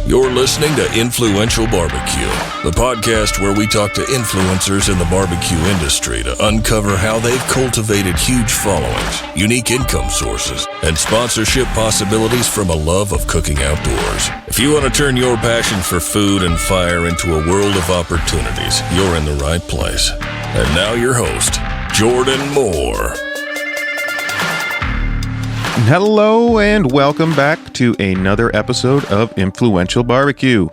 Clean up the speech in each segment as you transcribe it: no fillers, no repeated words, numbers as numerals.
You're listening to Influential Barbecue, the podcast where we talk to influencers in the barbecue industry to uncover how they've cultivated huge followings, unique income sources, and sponsorship possibilities from a love of cooking outdoors. If you want to turn your passion for food and fire into a world of opportunities, you're in the right place. And now your host, Jordan Moore. Hello and welcome back to another episode of Influential Barbecue.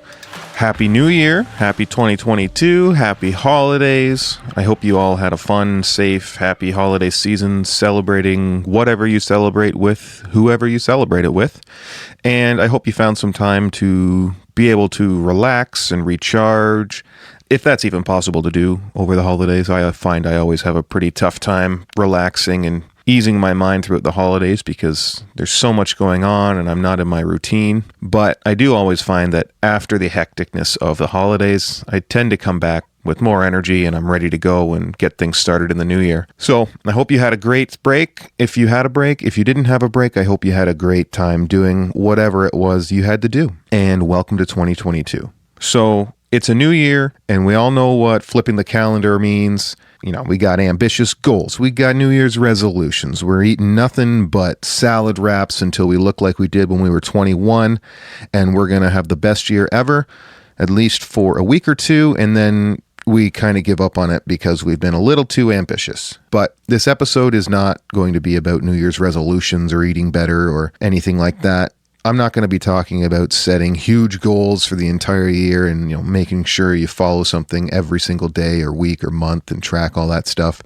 Happy New Year, happy 2022, happy holidays. I hope you all had a fun, safe, happy holiday season celebrating whatever you celebrate with, whoever you celebrate it with. And I hope you found some time to be able to relax and recharge, if that's even possible to do over the holidays. I find I always have a pretty tough time relaxing and easing my mind throughout the holidays because there's so much going on and I'm not in my routine. But I do always find that after the hecticness of the holidays, I tend to come back with more energy and I'm ready to go and get things started in the new year. So I hope you had a great break. If you had a break, if you didn't have a break, I hope you had a great time doing whatever it was you had to do. And welcome to 2022. So it's a new year and we all know what flipping the calendar means. You know, we got ambitious goals. We got New Year's resolutions. We're eating nothing but salad wraps until we look like we did when we were 21. And we're going to have the best year ever, at least for a week or two. And then we kind of give up on it because we've been a little too ambitious. But this episode is not going to be about New Year's resolutions or eating better or anything like that. I'm not going to be talking about setting huge goals for the entire year and, making sure you follow something every single day or week or month and track all that stuff.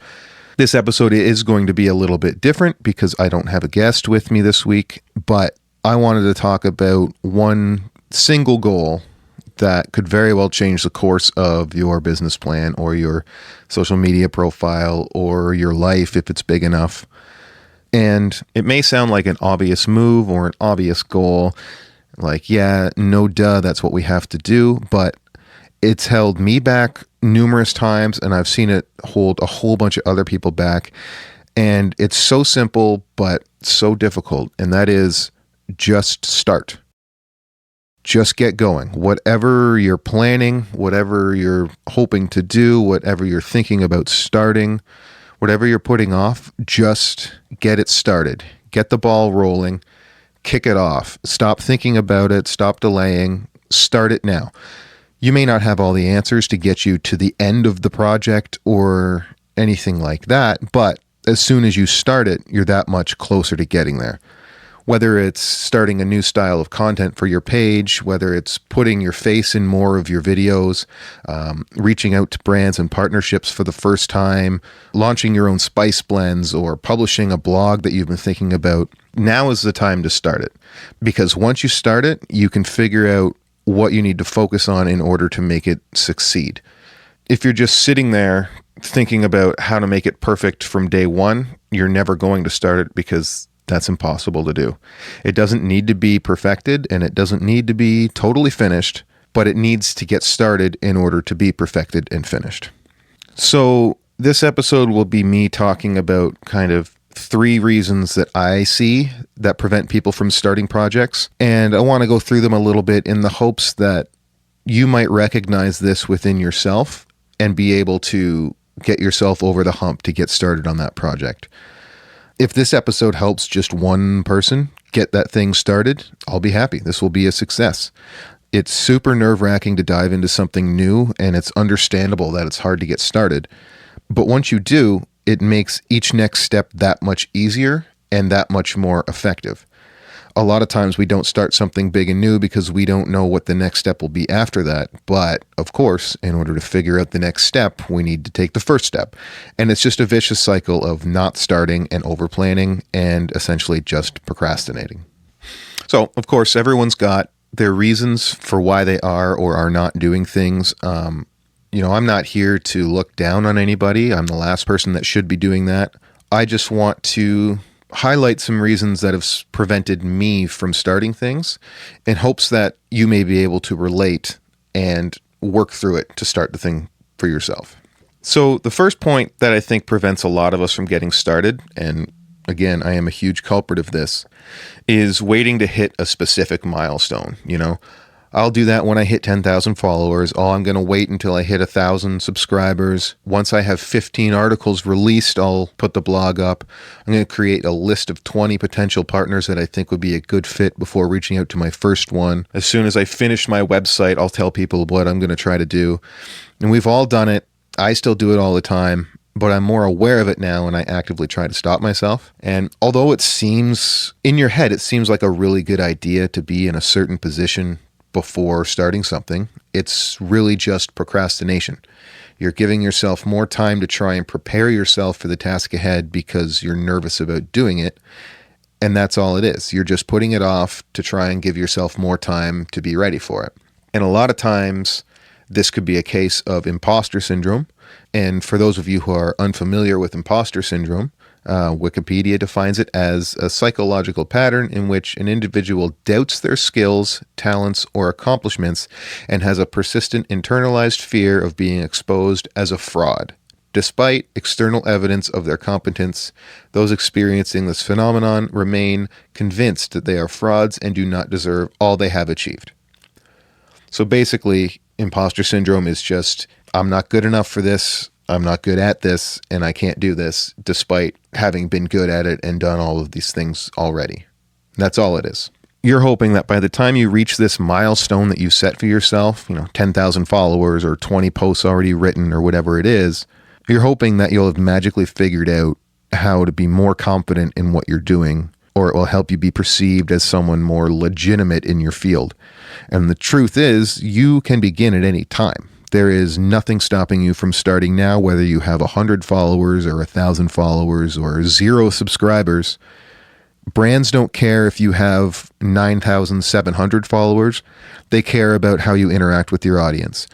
This episode is going to be a little bit different because I don't have a guest with me this week, but I wanted to talk about one single goal that could very well change the course of your business plan or your social media profile or your life if it's big enough. And it may sound like an obvious move or an obvious goal, like, yeah, no duh, that's what we have to do, but it's held me back numerous times and I've seen it hold a whole bunch of other people back. And it's so simple, but so difficult. And that is just start. Just get going. Whatever you're planning, whatever you're hoping to do, whatever you're thinking about starting, whatever you're putting off, just get it started. Get the ball rolling. Kick it off. Stop thinking about it. Stop delaying. Start it now. You may not have all the answers to get you to the end of the project or anything like that, but as soon as you start it, you're that much closer to getting there. Whether it's starting a new style of content for your page, whether it's putting your face in more of your videos, reaching out to brands and partnerships for the first time, launching your own spice blends, or publishing a blog that you've been thinking about, now is the time to start it. Because once you start it, you can figure out what you need to focus on in order to make it succeed. If you're just sitting there thinking about how to make it perfect from day one, you're never going to start it because that's impossible to do. It doesn't need to be perfected and it doesn't need to be totally finished, but it needs to get started in order to be perfected and finished. So this episode will be me talking about kind of 3 reasons that I see that prevent people from starting projects. And I want to go through them a little bit in the hopes that you might recognize this within yourself and be able to get yourself over the hump to get started on that project. If this episode helps just one person get that thing started, I'll be happy. This will be a success. It's super nerve-wracking to dive into something new, and it's understandable that it's hard to get started. But once you do, it makes each next step that much easier and that much more effective. A lot of times we don't start something big and new because we don't know what the next step will be after that. But of course, in order to figure out the next step, we need to take the first step. And it's just a vicious cycle of not starting and over planning and essentially just procrastinating. So of course, everyone's got their reasons for why they are or are not doing things. I'm not here to look down on anybody. I'm the last person that should be doing that. I just want to highlight some reasons that have prevented me from starting things in hopes that you may be able to relate and work through it to start the thing for yourself. So the first point that I think prevents a lot of us from getting started, and again, I am a huge culprit of this, is waiting to hit a specific milestone. I'll do that when I hit 10,000 followers. Oh, I'm going to wait until I hit 1,000 subscribers. Once I have 15 articles released, I'll put the blog up. I'm going to create a list of 20 potential partners that I think would be a good fit before reaching out to my first one. As soon as I finish my website, I'll tell people what I'm going to try to do. And we've all done it. I still do it all the time, but I'm more aware of it now, and I actively try to stop myself. And although it seems, in your head, it seems like a really good idea to be in a certain position before starting something, it's really just procrastination. You're giving yourself more time to try and prepare yourself for the task ahead because you're nervous about doing it. And that's all it is. You're just putting it off to try and give yourself more time to be ready for it. And a lot of times, this could be a case of imposter syndrome. And for those of you who are unfamiliar with imposter syndrome, Wikipedia defines it as a psychological pattern in which an individual doubts their skills, talents, or accomplishments and has a persistent internalized fear of being exposed as a fraud. Despite external evidence of their competence, those experiencing this phenomenon remain convinced that they are frauds and do not deserve all they have achieved. So basically, imposter syndrome is just, I'm not good enough for this, I'm not good at this, and I can't do this, despite having been good at it and done all of these things already. That's all it is. You're hoping that by the time you reach this milestone that you set for yourself, 10,000 followers or 20 posts already written or whatever it is, you're hoping that you'll have magically figured out how to be more confident in what you're doing, or it will help you be perceived as someone more legitimate in your field. And the truth is, you can begin at any time. There is nothing stopping you from starting now, whether you have 100 followers or 1,000 followers or 0 subscribers. Brands don't care if you have 9,700 followers. They care about how you interact with your audience.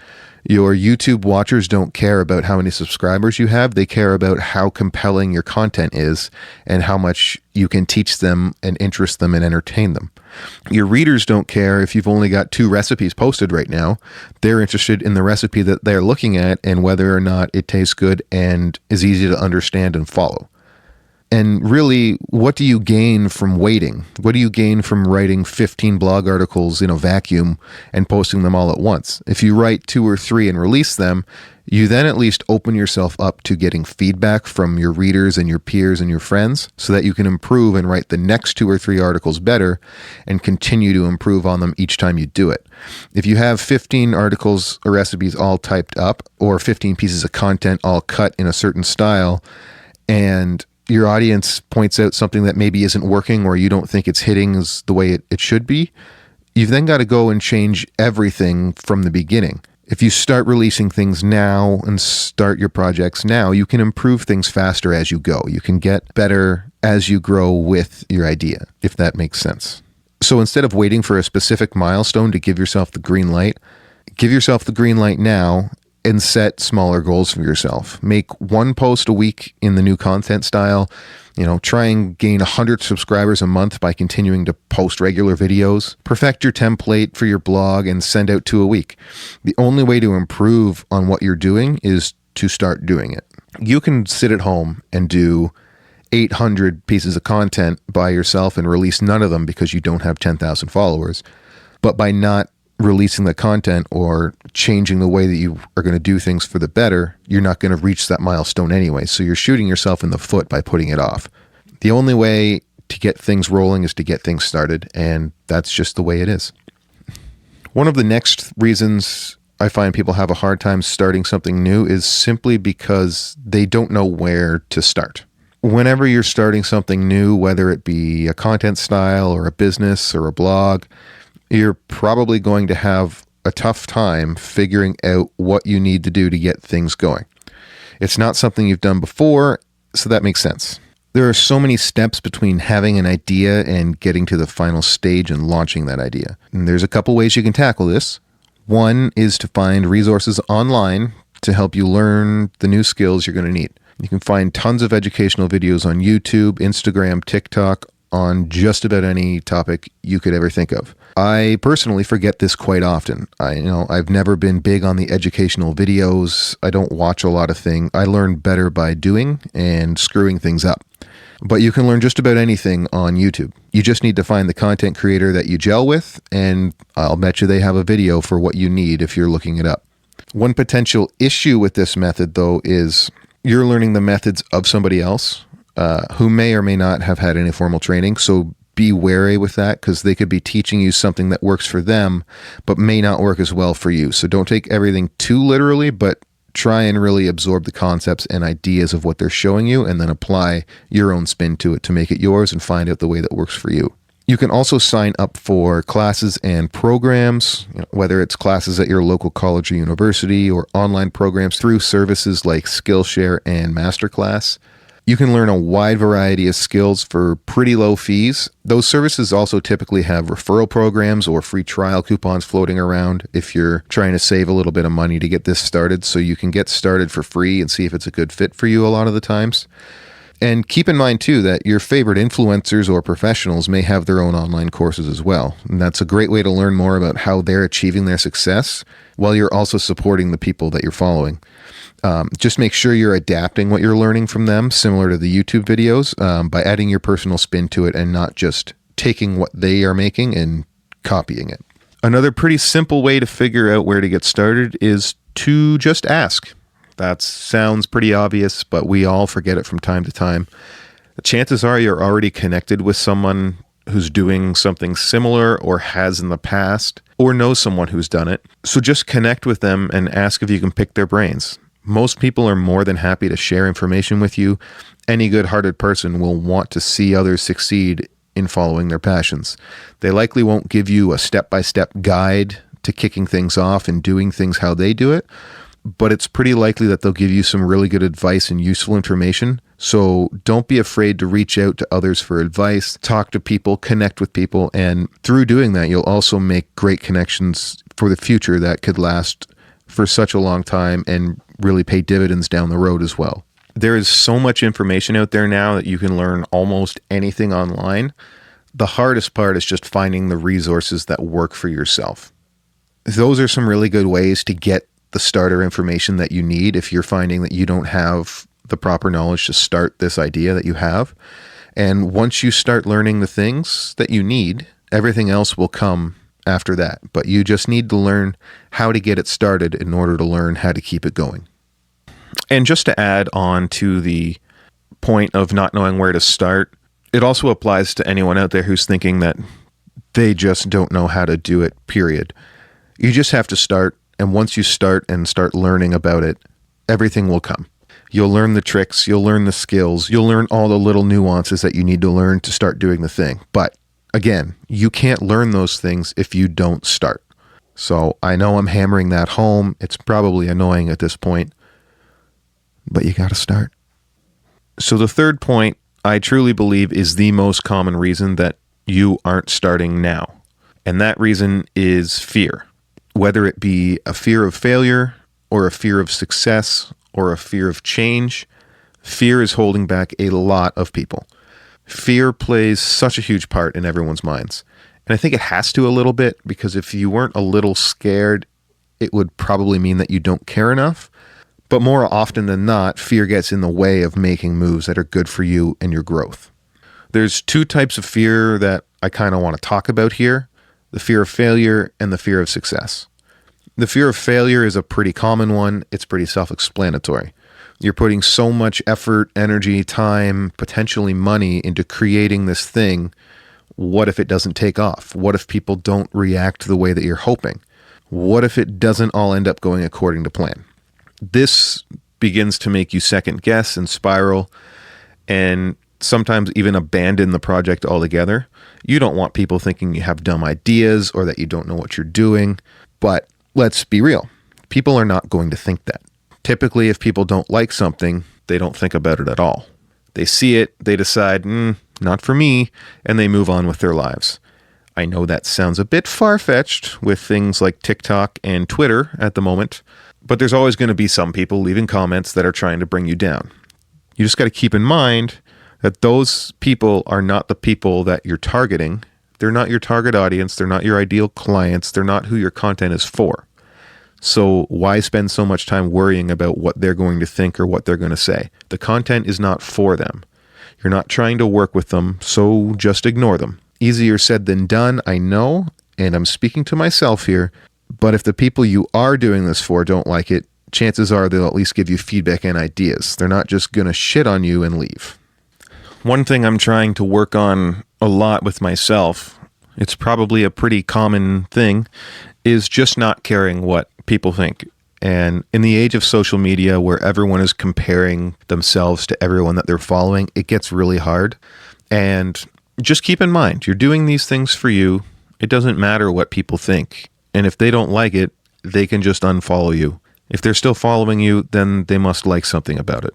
Your YouTube watchers don't care about how many subscribers you have. They care about how compelling your content is and how much you can teach them and interest them and entertain them. Your readers don't care if you've only got 2 recipes posted right now. They're interested in the recipe that they're looking at and whether or not it tastes good and is easy to understand and follow. And really, what do you gain from waiting? What do you gain from writing 15 blog articles in a vacuum and posting them all at once? If you write 2 or 3 and release them, you then at least open yourself up to getting feedback from your readers and your peers and your friends so that you can improve and write the next 2 or 3 articles better and continue to improve on them each time you do it. If you have 15 articles or recipes all typed up or 15 pieces of content all cut in a certain style, and your audience points out something that maybe isn't working or you don't think it's hitting as the way it should be, you've then got to go and change everything from the beginning. If you start releasing things now and start your projects now, you can improve things faster as you go. You can get better as you grow with your idea, if that makes sense. So instead of waiting for a specific milestone to give yourself the green light, give yourself the green light now and set smaller goals for yourself. Make 1 post a week in the new content style. Try and gain 100 subscribers a month by continuing to post regular videos. Perfect your template for your blog and send out 2 a week. The only way to improve on what you're doing is to start doing it. You can sit at home and do 800 pieces of content by yourself and release none of them because you don't have 10,000 followers. But by not releasing the content or changing the way that you are going to do things for the better, you're not going to reach that milestone anyway. So you're shooting yourself in the foot by putting it off. The only way to get things rolling is to get things started, and that's just the way it is. One of the next reasons I find people have a hard time starting something new is simply because they don't know where to start. Whenever you're starting something new, whether it be a content style or a business or a blog, you're probably going to have a tough time figuring out what you need to do to get things going. It's not something you've done before, so that makes sense. There are so many steps between having an idea and getting to the final stage and launching that idea. And there's a couple ways you can tackle this. One is to find resources online to help you learn the new skills you're going to need. You can find tons of educational videos on YouTube, Instagram, TikTok, on just about any topic you could ever think of. I personally forget this quite often. I've never been big on the educational videos. I don't watch a lot of things. I learn better by doing and screwing things up. But you can learn just about anything on YouTube. You just need to find the content creator that you gel with, and I'll bet you they have a video for what you need if you're looking it up. One potential issue with this method, though, is you're learning the methods of somebody else who may or may not have had any formal training. So be wary with that, because they could be teaching you something that works for them, but may not work as well for you. So don't take everything too literally, but try and really absorb the concepts and ideas of what they're showing you, and then apply your own spin to it to make it yours and find out the way that works for you. You can also sign up for classes and programs, whether it's classes at your local college or university, or online programs through services like Skillshare and Masterclass. You can learn a wide variety of skills for pretty low fees. Those services also typically have referral programs or free trial coupons floating around if you're trying to save a little bit of money to get this started, so you can get started for free and see if it's a good fit for you a lot of the times. And keep in mind, too, that your favorite influencers or professionals may have their own online courses as well. And that's a great way to learn more about how they're achieving their success while you're also supporting the people that you're following. Just make sure you're adapting what you're learning from them, similar to the YouTube videos, by adding your personal spin to it and not just taking what they are making and copying it. Another pretty simple way to figure out where to get started is to just ask. That sounds pretty obvious, but we all forget it from time to time. The chances are you're already connected with someone who's doing something similar, or has in the past, or knows someone who's done it. So just connect with them and ask if you can pick their brains. Most people are more than happy to share information with you. Any good-hearted person will want to see others succeed in following their passions. They likely won't give you a step-by-step guide to kicking things off and doing things how they do it, but it's pretty likely that they'll give you some really good advice and useful information. So don't be afraid to reach out to others for advice, talk to people, connect with people, and through doing that, you'll also make great connections for the future that could last for such a long time and really pay dividends down the road as well. There is so much information out there now that you can learn almost anything online. The hardest part is just finding the resources that work for yourself. Those are some really good ways to get the starter information that you need if you're finding that you don't have the proper knowledge to start this idea that you have. And once you start learning the things that you need, everything else will come after that. But you just need to learn how to get it started in order to learn how to keep it going. And just to add on to the point of not knowing where to start, it also applies to anyone out there who's thinking that they just don't know how to do it, period. You just have to start. And once you start and start learning about it, everything will come. You'll learn the tricks, you'll learn the skills, you'll learn all the little nuances that you need to learn to start doing the thing. But again, you can't learn those things if you don't start. So I know I'm hammering that home. It's probably annoying at this point, but you got to start. So the third point, I truly believe, is the most common reason that you aren't starting now. And that reason is fear. Whether it be a fear of failure or a fear of success or a fear of change, fear is holding back a lot of people. Fear plays such a huge part in everyone's minds. And I think it has to a little bit, because if you weren't a little scared, it would probably mean that you don't care enough. But more often than not, fear gets in the way of making moves that are good for you and your growth. There's two types of fear that I kind of want to talk about here: the fear of failure and the fear of success. The fear of failure is a pretty common one. It's pretty self-explanatory. You're putting so much effort, energy, time, potentially money into creating this thing. What if it doesn't take off? What if people don't react the way that you're hoping? What if it doesn't all end up going according to plan? This begins to make you second guess and spiral, and sometimes even abandon the project altogether. You don't want people thinking you have dumb ideas or that you don't know what you're doing, but let's be real. People are not going to think that. Typically, if people don't like something, they don't think about it at all. They see it, they decide, not for me, and they move on with their lives. I know that sounds a bit far-fetched with things like TikTok and Twitter at the moment, but there's always going to be some people leaving comments that are trying to bring you down. You just got to keep in mind that those people are not the people that you're targeting. They're not your target audience. They're not your ideal clients. They're not who your content is for. So why spend so much time worrying about what they're going to think or what they're going to say? The content is not for them. You're not trying to work with them, so just ignore them. Easier said than done, I know, and I'm speaking to myself here, but if the people you are doing this for don't like it, chances are they'll at least give you feedback and ideas. They're not just going to shit on you and leave. One thing I'm trying to work on a lot with myself, it's probably a pretty common thing, is just not caring what people think. And in the age of social media where everyone is comparing themselves to everyone that they're following, it gets really hard. And just keep in mind, you're doing these things for you. It doesn't matter what people think. And if they don't like it, they can just unfollow you. If they're still following you, then they must like something about it.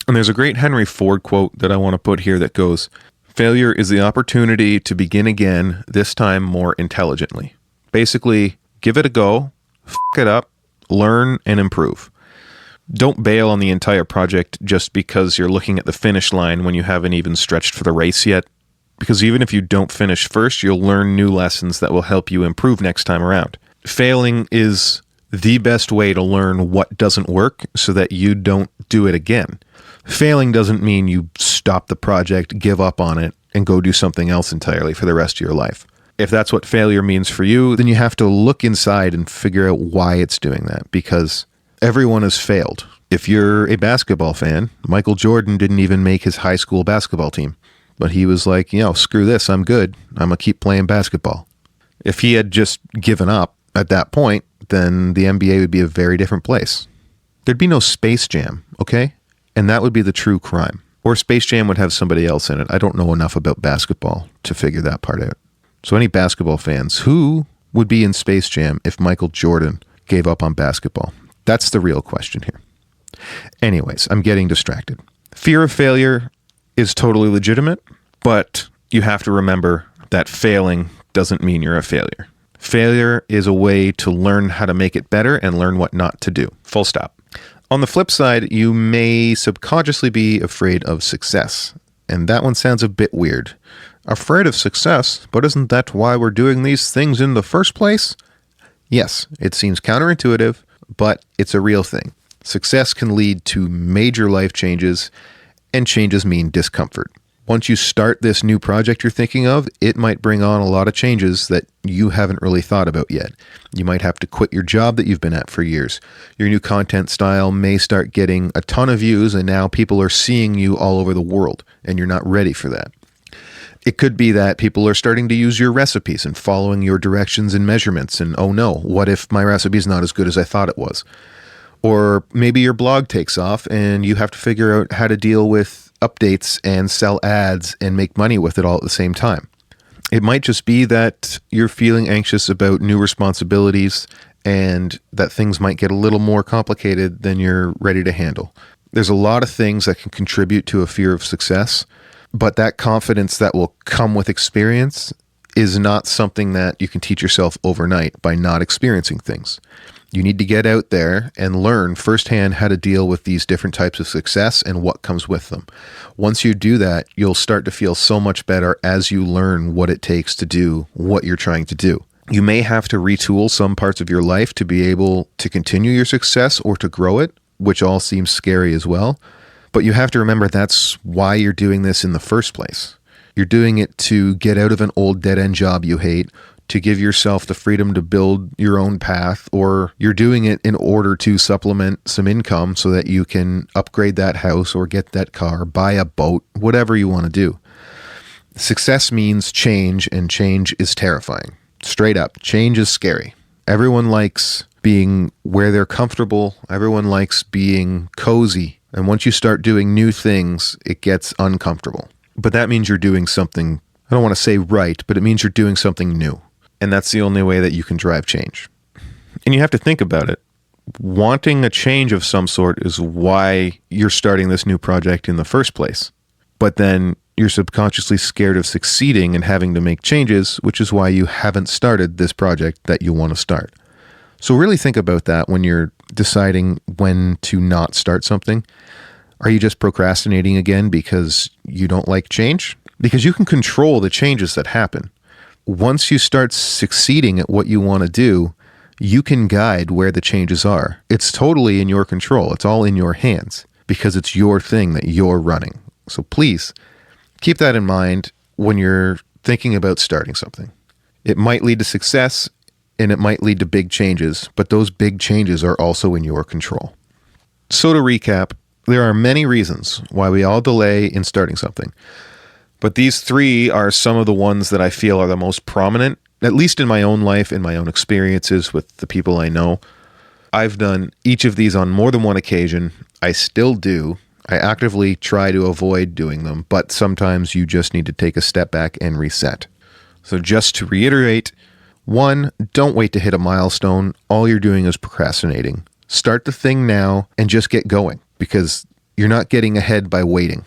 And there's a great Henry Ford quote that I want to put here that goes, "Failure is the opportunity to begin again, this time more intelligently." Basically, give it a go, f*** it up, learn and improve. Don't bail on the entire project just because you're looking at the finish line when you haven't even stretched for the race yet. Because even if you don't finish first, you'll learn new lessons that will help you improve next time around. Failing is the best way to learn what doesn't work so that you don't do it again. Failing doesn't mean you stop the project, give up on it, and go do something else entirely for the rest of your life. If that's what failure means for you, then you have to look inside and figure out why it's doing that, because everyone has failed. If you're a basketball fan, Michael Jordan didn't even make his high school basketball team, but he was like, screw this, I'm good. I'm going to keep playing basketball. If he had just given up at that point, then the NBA would be a very different place. There'd be no Space Jam, okay? And that would be the true crime. Or Space Jam would have somebody else in it. I don't know enough about basketball to figure that part out. So any basketball fans, who would be in Space Jam if Michael Jordan gave up on basketball? That's the real question here. Anyways, I'm getting distracted. Fear of failure is totally legitimate, but you have to remember that failing doesn't mean you're a failure. Failure is a way to learn how to make it better and learn what not to do. Full stop. On the flip side, you may subconsciously be afraid of success. And that one sounds a bit weird. Afraid of success, but isn't that why we're doing these things in the first place? Yes, it seems counterintuitive, but it's a real thing. Success can lead to major life changes, and changes mean discomfort. Once you start this new project you're thinking of, it might bring on a lot of changes that you haven't really thought about yet. You might have to quit your job that you've been at for years. Your new content style may start getting a ton of views, and now people are seeing you all over the world, and you're not ready for that. It could be that people are starting to use your recipes and following your directions and measurements, and oh no, what if my recipe is not as good as I thought it was? Or maybe your blog takes off and you have to figure out how to deal with updates and sell ads and make money with it all at the same time. It might just be that you're feeling anxious about new responsibilities and that things might get a little more complicated than you're ready to handle. There's a lot of things that can contribute to a fear of success, but that confidence that will come with experience is not something that you can teach yourself overnight by not experiencing things. You need to get out there and learn firsthand how to deal with these different types of success and what comes with them. Once you do that, you'll start to feel so much better as you learn what it takes to do what you're trying to do. You may have to retool some parts of your life to be able to continue your success or to grow it, which all seems scary as well. But you have to remember that's why you're doing this in the first place. You're doing it to get out of an old dead-end job you hate, to give yourself the freedom to build your own path, or you're doing it in order to supplement some income so that you can upgrade that house or get that car, buy a boat, whatever you want to do. Success means change, and change is terrifying. Straight up, change is scary. Everyone likes being where they're comfortable. Everyone likes being cozy. And once you start doing new things, it gets uncomfortable. But that means you're doing something, I don't want to say right, but it means you're doing something new. And that's the only way that you can drive change. And you have to think about it. Wanting a change of some sort is why you're starting this new project in the first place. But then you're subconsciously scared of succeeding and having to make changes, which is why you haven't started this project that you want to start. So really think about that when you're deciding when to not start something. Are you just procrastinating again because you don't like change? Because you can control the changes that happen. Once you start succeeding at what you want to do, you can guide where the changes are. It's totally in your control. It's all in your hands because it's your thing that you're running. So please Keep that in mind when you're thinking about starting something. It might lead to success and it might lead to big changes, but those big changes are also in your control. So to recap, there are many reasons why we all delay in starting something, but these 3 are some of the ones that I feel are the most prominent, at least in my own life, in my own experiences with the people I know. I've done each of these on more than one occasion. I still do. I actively try to avoid doing them, but sometimes you just need to take a step back and reset. So just to reiterate, 1, don't wait to hit a milestone. All you're doing is procrastinating. Start the thing now and just get going, because you're not getting ahead by waiting.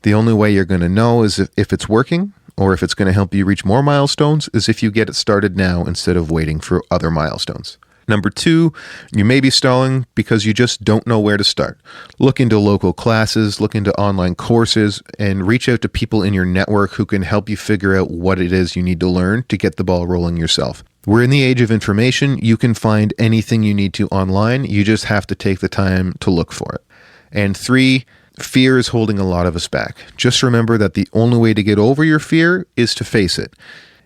The only way you're going to know is if it's working, or if it's going to help you reach more milestones, is if you get it started now instead of waiting for other milestones. Number 2, you may be stalling because you just don't know where to start. Look into local classes, look into online courses, and reach out to people in your network who can help you figure out what it is you need to learn to get the ball rolling yourself. We're in the age of information. You can find anything you need to online. You just have to take the time to look for it. And 3, fear is holding a lot of us back. Just remember that the only way to get over your fear is to face it.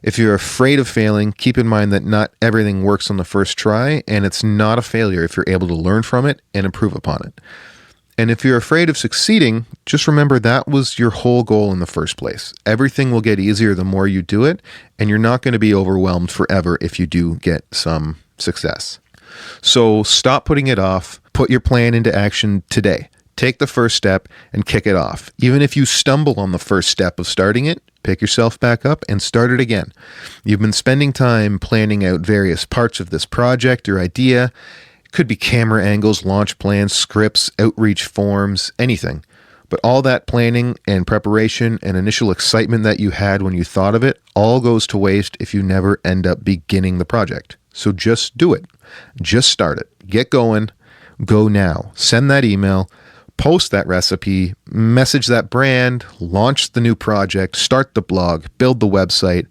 If you're afraid of failing, keep in mind that not everything works on the first try, and it's not a failure if you're able to learn from it and improve upon it. And if you're afraid of succeeding, just remember that was your whole goal in the first place. Everything will get easier the more you do it, and you're not going to be overwhelmed forever if you do get some success. So stop putting it off. Put your plan into action today. Take the first step and kick it off. Even if you stumble on the first step of starting it, pick yourself back up and start it again. You've been spending time planning out various parts of this project or idea. It could be camera angles, launch plans, scripts, outreach forms, anything. But all that planning and preparation and initial excitement that you had when you thought of it all goes to waste if you never end up beginning the project. So just do it. Just start it. Get going. Go now. Send that email. Post that recipe, message that brand, launch the new project, start the blog, build the website,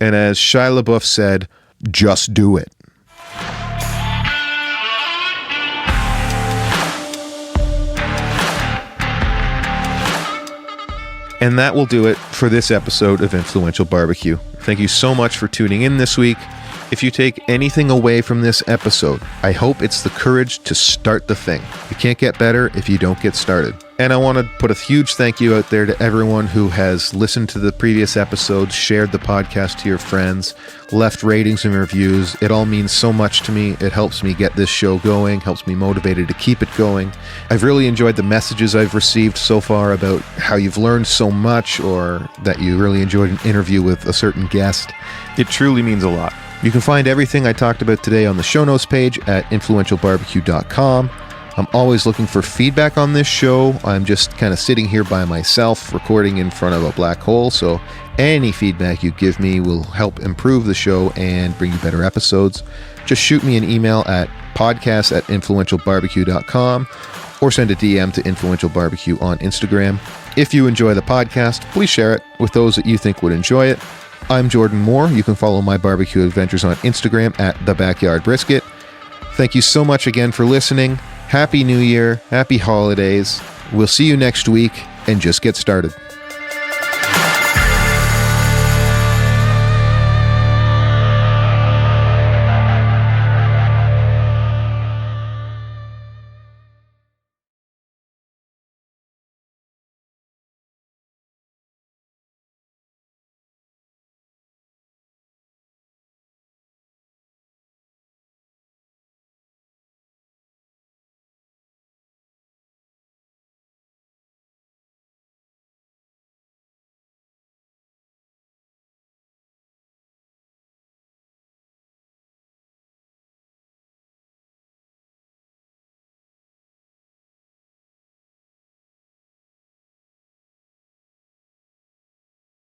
and as Shia LaBeouf said, just do it. And that will do it for this episode of Influential Barbecue. Thank you so much for tuning in this week. If you take anything away from this episode, I hope it's the courage to start the thing. You can't get better if you don't get started. And I want to put a huge thank you out there to everyone who has listened to the previous episodes, shared the podcast to your friends, left ratings and reviews. It all means so much to me. It helps me get this show going, helps me motivated to keep it going. I've really enjoyed the messages I've received so far about how you've learned so much or that you really enjoyed an interview with a certain guest. It truly means a lot. You can find everything I talked about today on the show notes page at influentialbarbecue.com. I'm always looking for feedback on this show. I'm just kind of sitting here by myself, recording in front of a black hole, so any feedback you give me will help improve the show and bring you better episodes. Just shoot me an email at podcast@influentialbarbecue.com or send a DM to Influential Barbecue on Instagram. If you enjoy the podcast, please share it with those that you think would enjoy it. I'm Jordan Moore. You can follow my barbecue adventures on Instagram at The Backyard Brisket. Thank you so much again for listening. Happy New Year. Happy holidays. We'll see you next week, and just get started.